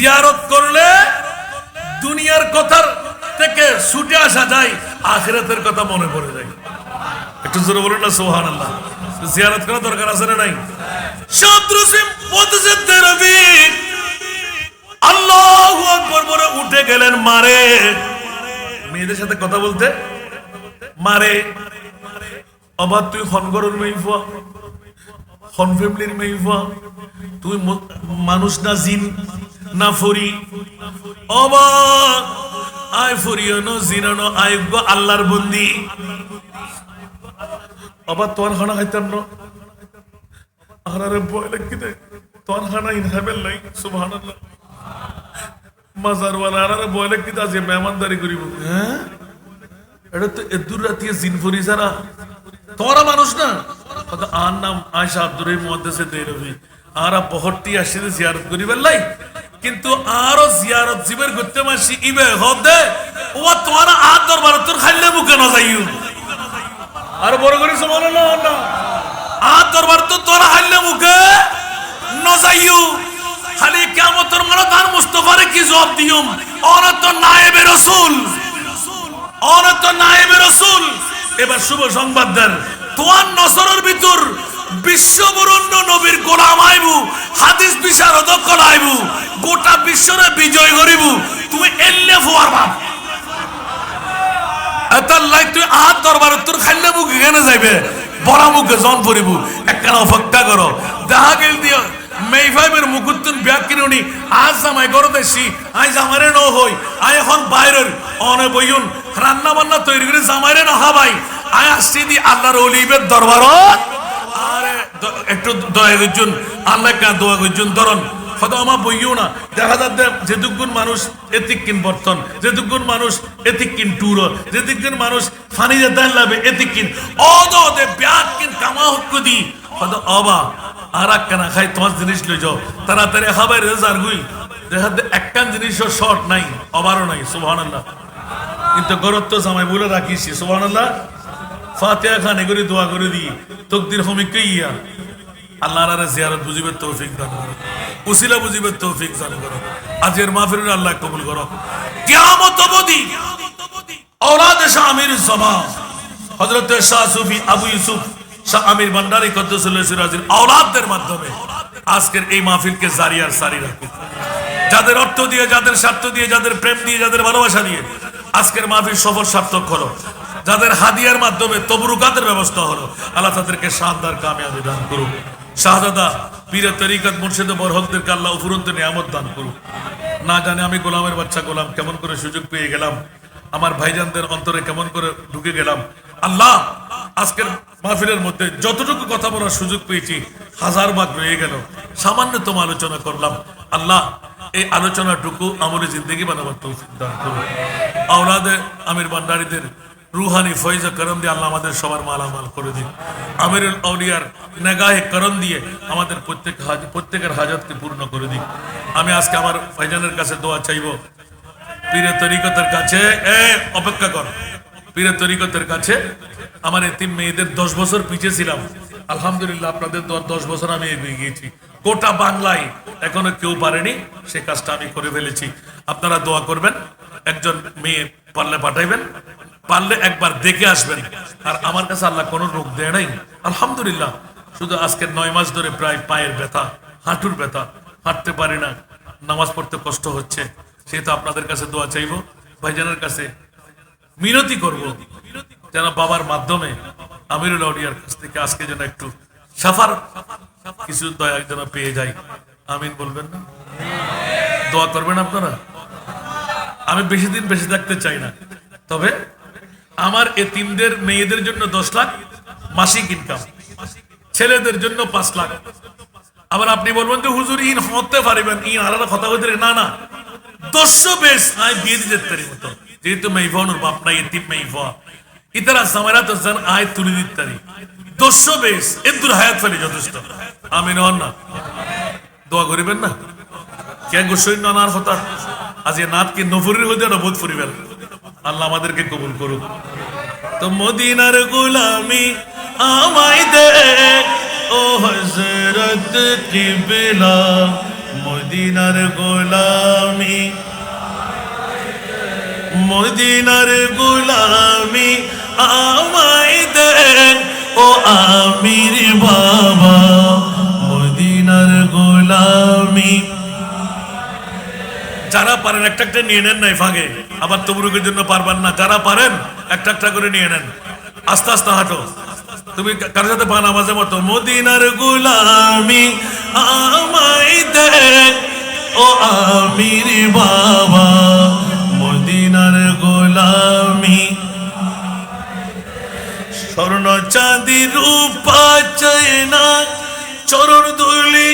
জিয়ারত করলে দুনিয়ার কথার থেকে ছুটে আসা যায়, আখিরাতের কথা মনে পড়ে যায়। একটু জোরে বলুন না সুবহানাল্লাহ। জিয়ারত করা দরকার আছে না নাই? শাদ্রুসিম পদজেতে রবি আল্লাহু আকবার বলে উঠে গেলেন মারে, মেয়েদের সাথে কথা বলতে। মারে আবার তুই হনগরের মেইফা, হন ফ্যামিলির মেইফা, তুই মানুষ না জিন না ফরি, অবাক আয় ফরিয়ানো জিনানো আয় গো আল্লাহর বন্দি। আবার তোর খানা খাইতাম না, আরে ভয় লাগতে তোর খানা ইনহাবেল নাই। সুবহানাল্লাহ। মাজারওয়ালা আরে ভয় লাগতে আজ মেহমানদারি করিব। হ্যাঁ এটা তো এদুর রাতিয়ে জিন ফরি যারা, তোরা মানুষ না। আর নাম আয়সা আব্দুর রহিম মুহাদ্দিসে দেরবি আরা বহরটি আসিতে জিয়ারত করিবেন লাই, কিন্তু আরো জিয়ারত জিবের করতে মাসি ইবে হবে ও তোরা আর দরবার তোর খাইলে মুখে না যাইও। আর বড় করে সুবহানাল্লাহ না, আর দরবার তো তোরা খাইলে মুখে না যাইও। খালি কিয়ামতের মাঠে তার মুস্তাফারে কি জবাব দিউম? ওরা তো নায়েবে রাসূল, ওরা তো নায়েবে রাসূল। এবার শুভ সংবাদ দেন, তোমার নসরের ভিতর বিশ্ববরণ্য নবীর গোলাম আইবু, হাদিস বিশারদ করাইবু, গোটা বিশ্বরে বিজয় করিবু। তুমি এল্লে ফোয়ার বাপ এতার লাই তুই আহাত দরবার তোর খাইলে মুখে কেন যাইবে? বড় মুখে জন পড়িবু। একখানা অপেক্ষা করো, দেখা গেল দিয়ে মেইফাইবের মুকুত্তুন ব্যাগ কিনুনি আজ জামাই করো দেশি আই জামাইরে ন হই আই এখন বাইরের অনে বইউন রান্না বান্না তৈরি করে জামাইরে ন হাবাই আই আসছি দি আল্লাহর ওলিবের দরবারত। আরে একটু দয়া করছুন, আল্লাহ কা দোয়া করছুন ধরন হয়তো আমার বইও না। দেখা যাচ্ছে যেটুকুন মানুষ এতিক কিন বর্তন, যেটুকুন মানুষ এতিক কিন টুর, যেটুকুন মানুষ ফানি যেতে লাভে এতিক কিন অদ দে ব্যাগ কিন কামা হক দি হয়তো অবা আর একখানা খাই তোমার জিনিস লই যাও তাড়াতাড়ি খাবার রেজার গুই। দেখা যায় একখান জিনিসও শর্ট নাই, অবারও নাই। সুবহানাল্লাহ। কিন্তু গরত্ব জামাই বলে রাখিস সুবহানাল্লাহ। ফাতিহা খান এগুলি দোয়া করে দি তকদির হমিকে ইয়া আল্লাহ আল্লাহর জিয়ারত বুঝিবে তৌফিক দান করো, উসিলা বুঝিবে তৌফিক দান করো। আজকের মাহফিল আল্লাহ কবুল করো। কিয়ামত অবধি औलाद শাহ আমির জামান হযরত শাহ সুফি আবু ইউসুফ শাহ আমির ভান্ডারী কদ্দুসুল্লাহ সিরাজের औलादদের মাধ্যমে আজকের এই মাহফিলকে জারি আর সারি রাখুন। যাদের অর্থ দিয়ে, যাদের স্বার্থ দিয়ে, যাদের প্রেম দিয়ে, যাদের ভালোবাসা দিয়ে আজকের মাহফিল সফল সার্থক হলো, যাদের হাদিয়ার মাধ্যমে তবরুকাতের ব্যবস্থা হলো, আল্লাহ তাদেরকে শানদার কামিয়াবি দান করুন। শাহজাদা পীরে তরিকত মুর্শিদে বরহকদেরকে আল্লাহ উপরন্ত নিয়ামত দান করুন। না জানে আমি গোলামের বাচ্চা গোলাম কেমন করে সুযোগ পেয়ে গেলাম, আমার ভাইজানদের অন্তরে কেমন করে ঢুকে গেলাম। আল্লাহ আজকের মাহফিলের মধ্যে যতটুকু কথা বলার সুযোগ পেয়েছি হাজার ভাগ রয়ে গেল, সামান্যতম আলোচনা করলাম। আল্লাহ এই আলোচনাটুকু আমলে জিন্দেগি বানাবার তৌফিক দান করুন। আওলাদে আমির ভান্ডারীদের রুহানি ফয়জা করম দিয়ে আল্লাহ আমাদের সবার মালামাল করে দিন। আমিরুল আউলিয়ার নেগাহে করম দিয়ে আমাদের প্রত্যেকের হাজতকে পূর্ণ করে দিন। আমি আজকে আমার ভাইজানের কাছে দোয়া চাইব, পীরে তরিকতের কাছে অপেক্ষা কর, পীরে তরিকতের কাছে আমার এতিম মেয়েদের 10 বছর পিছিয়ে ছিলাম, আলহামদুলিল্লাহ আপনাদের 10 বছর আমি এগিয়ে গিয়েছি। গোটা বাংলায় এখনো কেউ পারেনি, সে কাজটা আমি করে ফেলেছি। আপনারা দোয়া করবেন, একজন মেয়ে পারলে পাঠাইবেন, পারলে একবার দেখে আসবেন। আর আমার কাছে আল্লাহ কোনো রোগ দেয় নাই, আলহামদুলিল্লাহ। শুধু আজকে 9 মাস ধরে প্রায় পায়ের ব্যথা, হাঁটুর ব্যথা, হাঁটতে পারি না, নামাজ পড়তে কষ্ট হচ্ছে। সেহেতু আপনাদের কাছে দোয়া চাইবো, ভাইজানের কাছে মিনতি করব যেন বাবার মাধ্যমে আমিরুল আউলিয়ার কাছ থেকে আজকে যেন একটু সাফার কিছু দয়া যেন পেয়ে যাই। আমিন বলবেন না? দোয়া করবেন আপনারা। আমি বেশি দিন বেশি থাকতে চাই না, তবে আমার এতিমদের মেয়েদের জন্য 10 লাখ মাসিক ইনকাম, ছেলেদের জন্য 5 লাখ। আবার আপনি বলবেন যে হুজুর ইন হতে পারিবেন, ইন আলাদা কথা হইতে না, না 200 বেশ আয় বিয়ে দিতে পারি মতো, যেহেতু মেইফানুর বাপ নাই এতিম মেইফা ইতারা সামারা তো জান আয় তুলে দিতে পারি 200 বেশ এদুর হায়াত ফেলে যথেষ্ট। আমিন হন না? দোয়া করিবেন না? কেন গোসই নানার কথা আজ এ নাতকে নফরের হইতে না বোধ করিবেন। আল্লাহ আমাদেরকে কবুল করুক। তো মদিনার গোলামি আমায় দে ও হযরত কিবলা। মদিনার গোলামি মদিনার গোলামি আমায় দেন ও আমির বাবা মদিনার গোলামি যারা পারেন একটা একটা নিয়ে নেন নাই ফাগে আবার তবরুকের জন্য পারবেন না যারা পারেন একটা একটা করে নিয়ে নেন আস্তে আস্তে হাঁটো তুমি কার সাথে পা নামাজের মতো মদিনার গোলামি আমায় দেন ও আমির বাবা মদিনার গোলামি স্বর্ণ চাঁদি রূপা চাই না চরণ ধুলি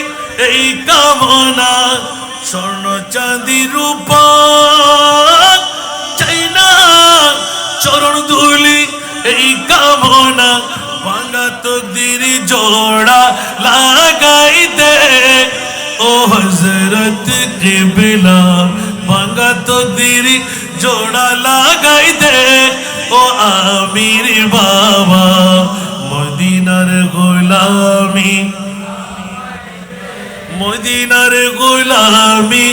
এই কামনা স্বর্ণ চাঁদি রূপা চাই না চরণ ধুলি এই কামনা ভাঙা তকদির জোড়া লাগাই দে ও হযরত কিবলা ভাঙা তকদির জোড়া লাগাই দে ও আমির বাবা মদিনার গোলামি মদিনার গোলামি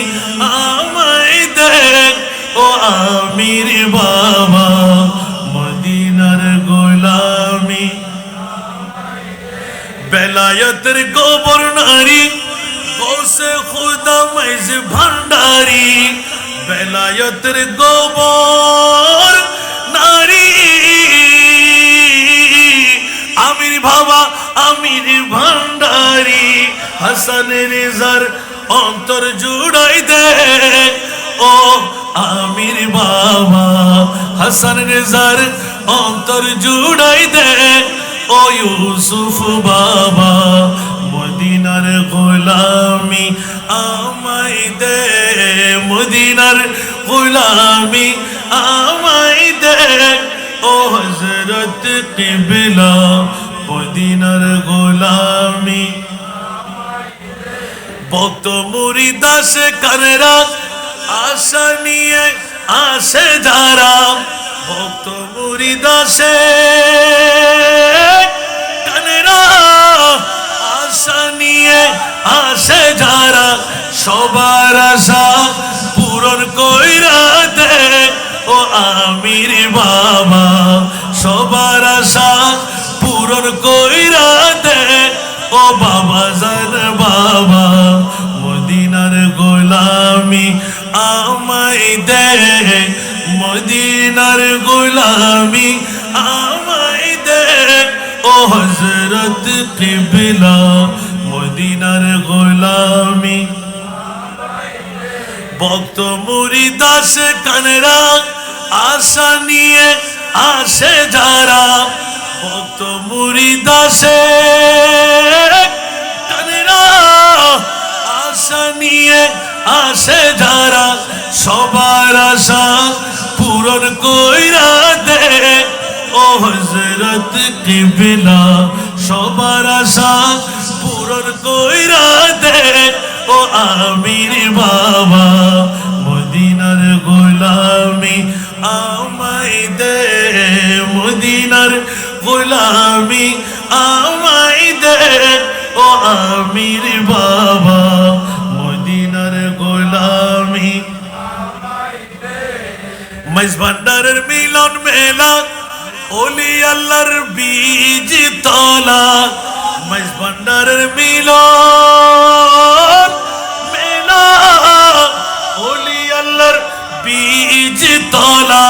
আমায় দেন ও আমির বাবা মদিনার গোলামি বেলায়েতের গভর্নরি গৌসে খুদা মেজ ভান্ডারি বেলায়েতের গভর্নরি আমির বাবা আমির ভান্ডারি হাসান রেজার অন্তর জুড়াই দে ও আমির বাবা হাসান রেজার অন্তর জুড়াই দে ও ইউসুফ বাবা মদিনার গোলামি আমায় দে মদিনার গোলামি আমায় দে ও হযরত কিবলা মদিনার গোলামি ভক্ত মুরিদ আসে কানেরা আশা নিয়ে আসে যারা ভক্ত মুরিদ আসে কানেরা আশা নিয়ে আসে যারা সবার আশা পূরণ কইরা দে ও আমির বাবা সবার আশা পূরণ কইরা দে ও বাবা জান বাবা মদিনার গোলামি আমায় দে মদিনার গোলামি আমায় দে ও হযরত কিবলা মদিনার গোলামি ভক্ত মুরিদ আসে কানেরা আশা নিয়ে আসে যারা ভক্ত মুরিদ আসে কানেরা আশা নিয়ে আসে যারা সবার আশা পূরণ কইরা দে ও হযরত কিবলা সবার আশা পূরণ কইরা দে ও আমির বাবা মদিনার গোলামি আমায় দে মদিনার গোলামি আমায় দে ও আমির বাবা মদিনার গোলামি মাইজ ভান্ডারের মিলন মেলা ওলি আল্লাহর বীজ তলা মাইজ ভান্ডারের মিলন মেলা ওলি আল্লাহর বীজ তলা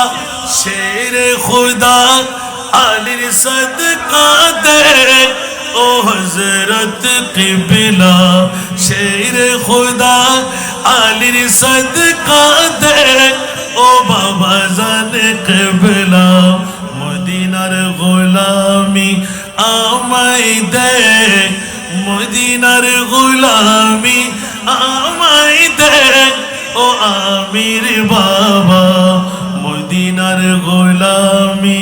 শেরে খুদা আলীর সদকা দে ও হযরত কিবলা শেরে খুদা আলীর সদকা দে ও বাবা জান কিবলা মদিনার গোলামি আমায় দে মদিনার গোলামি আমায় দে ও আমির বাবা মদিনার গোলামি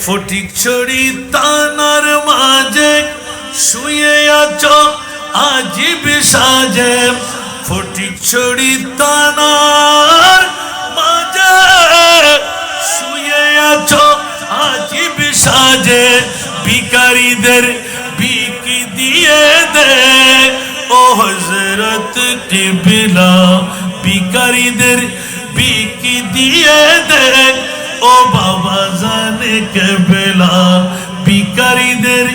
ফটিক ছড়ি তানার মাঝে শুয়ে আছো আজিব সাজে ফটিক ছড়ি তানার মাঝে শুয়ে আছো আজিব সাজে ভিখারিদের ভিক দিয়ে দে ও হযরত কিবলা ভিখারিদের ভিক দিয়ে দেন ও বাবা জানে কিবলা ভিখারিদের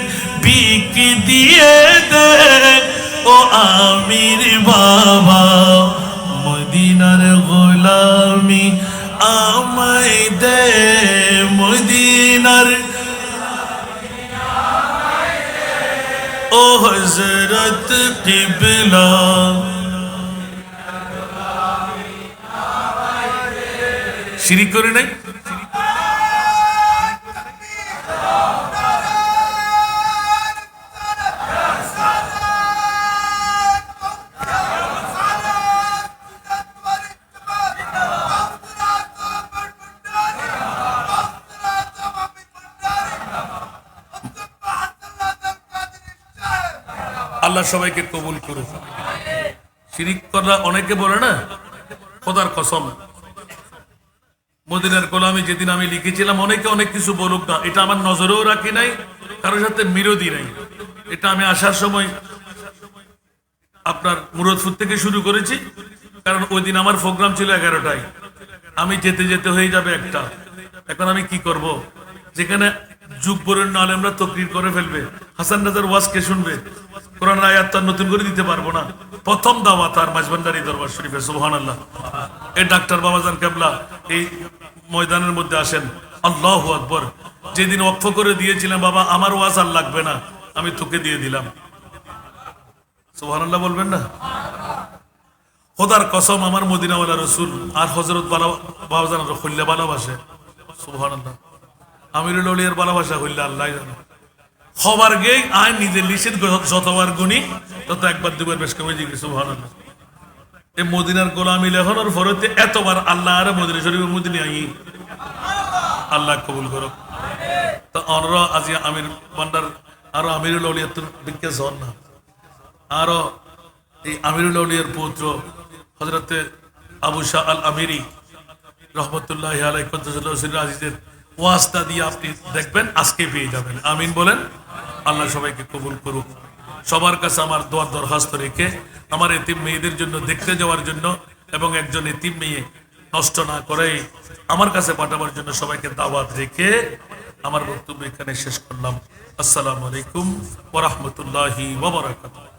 ভিক দিয়ে দেন ও আমির বাবা মদিনার গোলামি আমায় দে মদিনার ও হযরত কিবলা শিরিক করে নাই আল্লাহ সবাইকে কবুল করুক শিরিক করা অনেকে বলে না খোদার কসম মদিনার গোলামি যেদিন আমি লিখেছিলাম অনেকে অনেক কিছু বলুক না এটা আমার নজরেও রাখি নাই কারোর সাথে বিরোধী নাই এটা আমি আসার সময় আপনার মুরাদপুর থেকে শুরু করেছি কারণ ওই দিন আমার প্রোগ্রাম ছিল 11টায় আমি যেতে যেতে হয়ে যাবে একটা এখন আমি কি করব যেখানে যুগ বরেণ্য আলেমরা তাকরীর করে ফেলবে হাসান রাজার ওয়াজ কে শুনবে কোরআন আয়াত তো নতুন করে দিতে পারবো না প্রথম দাওয়াত আর মাঝবান্ডারি দরবার শরীফে সুবহানাল্লাহ এই ডাক্তার বাবাজান কেবলা এই ময়দানের মধ্যে আসেন আল্লাহু আকবার যেদিন ওয়াকফ করে দিয়েছিলাম বাবা আমার ওয়াজ আর লাগবে না আমি তোকে দিয়ে দিলাম সুবহানাল্লাহ বলবেন না খোদার কসম আমার মদিনাওয়ালা রাসূল আর হযরত বাবাজান খুললে ভালোবাসে সুবহানাল্লাহ আমিরুল আউলিয়ার ভালোবাসা হইলে আল্লাহ জানে খবর গেই আয় নিজে লিখে যতবার গুনি তত একবার দুবার বেশ কমে দিকে সুবহানাল্লাহ এই মদিনার গোলামি লেখনের ফরতে এতবার আল্লাহ আর মদিনা শরীফের মদিনা আই আল্লাহ কবুল করুক তো আমরা আজ আমির ভান্ডার আরো আমিরুল আউলিয়ার তো বিখ্যাত হন না আরো এই আমিরুল আউলিয়ার পুত্র হযরত আবু শাহ আল আমিরি রহমতুল্লাহি আলাইহি কুদ্দুসাল্লাহু সিররুল আজিজের ওয়াস্তা দিয়ে আপনি দেখবেন আজকে পেয়ে যাবেন আমিন বলেন আল্লাহ সবাইকে কবুল করুক সবার কাছে আমার দোয়ার দরখাস্ত রেখে আমার এতিম মেয়েদের জন্য দেখতে যাওয়ার জন্য এবং একজন এতিম মেয়ে নষ্ট না করে আমার কাছে পাঠাবার জন্য সবাইকে দাওয়াত রেখে আমার বক্তব্য এখানে শেষ করলাম আসসালামু আলাইকুম ওয়া রাহমাতুল্লাহি ওয়া বারাকাতুহু